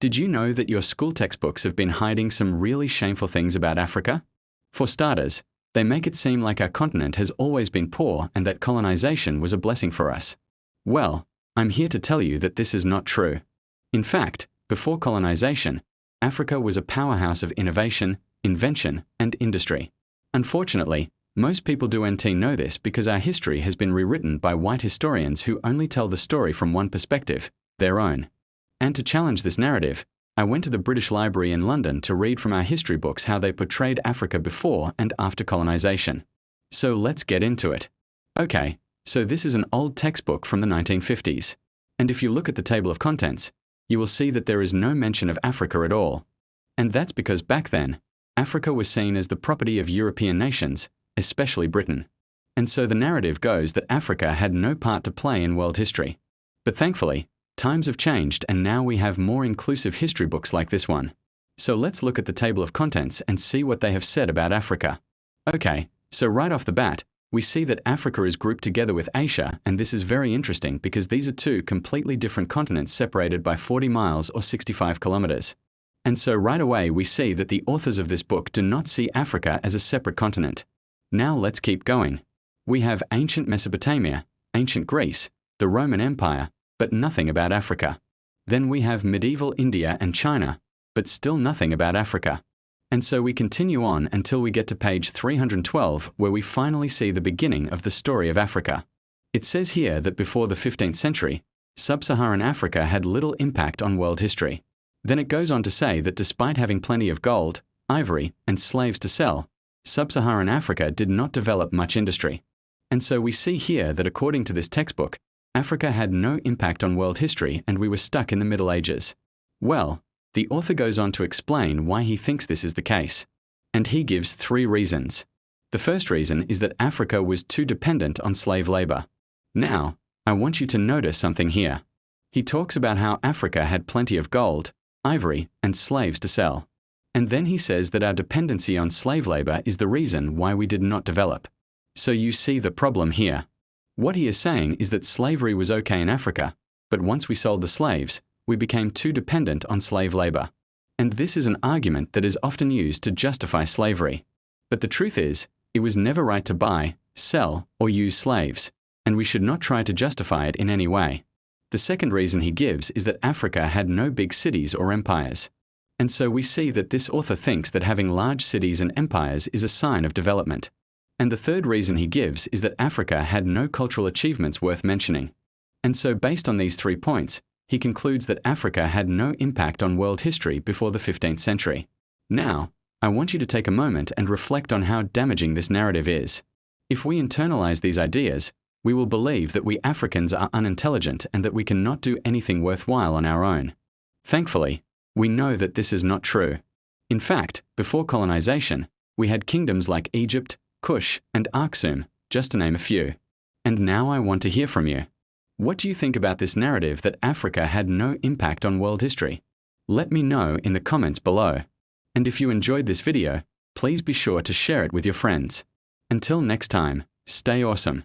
Did you know that your school textbooks have been hiding some really shameful things about Africa? For starters, they make it seem like our continent has always been poor and that colonization was a blessing for us. Well, I'm here to tell you that this is not true. In fact, before colonization, Africa was a powerhouse of innovation, invention, and industry. Unfortunately, most people don't know this because our history has been rewritten by white historians who only tell the story from one perspective, their own. And to challenge this narrative, I went to the British Library in London to read from our history books how they portrayed Africa before and after colonization. So let's get into it. Okay, so this is an old textbook from the 1950s. And if you look at the table of contents, you will see that there is no mention of Africa at all. And that's because back then, Africa was seen as the property of European nations, especially Britain. And so the narrative goes that Africa had no part to play in world history. But thankfully, times have changed and now we have more inclusive history books like this one. So let's look at the table of contents and see what they have said about Africa. Okay, so right off the bat, we see that Africa is grouped together with Asia, and this is very interesting because these are two completely different continents separated by 40 miles or 65 kilometers. And so right away we see that the authors of this book do not see Africa as a separate continent. Now let's keep going. We have ancient Mesopotamia, ancient Greece, the Roman Empire, but nothing about Africa. Then we have medieval India and China, but still nothing about Africa. And so we continue on until we get to page 312, where we finally see the beginning of the story of Africa. It says here that before the 15th century, sub-Saharan Africa had little impact on world history. Then it goes on to say that despite having plenty of gold, ivory, and slaves to sell, sub-Saharan Africa did not develop much industry. And so we see here that according to this textbook, Africa had no impact on world history and we were stuck in the Middle Ages. Well, the author goes on to explain why he thinks this is the case. And he gives 3 reasons. The first reason is that Africa was too dependent on slave labor. Now, I want you to notice something here. He talks about how Africa had plenty of gold, ivory, and slaves to sell. And then he says that our dependency on slave labor is the reason why we did not develop. So you see the problem here. What he is saying is that slavery was okay in Africa, but once we sold the slaves, we became too dependent on slave labor. And this is an argument that is often used to justify slavery. But the truth is, it was never right to buy, sell, or use slaves, and we should not try to justify it in any way. The second reason he gives is that Africa had no big cities or empires. And so we see that this author thinks that having large cities and empires is a sign of development. And the third reason he gives is that Africa had no cultural achievements worth mentioning. And so based on these 3 points, he concludes that Africa had no impact on world history before the 15th century. Now, I want you to take a moment and reflect on how damaging this narrative is. If we internalize these ideas, we will believe that we Africans are unintelligent and that we cannot do anything worthwhile on our own. Thankfully, we know that this is not true. In fact, before colonization, we had kingdoms like Egypt, Kush, and Aksum, just to name a few. And now I want to hear from you. What do you think about this narrative that Africa had no impact on world history? Let me know in the comments below. And if you enjoyed this video, please be sure to share it with your friends. Until next time, stay awesome.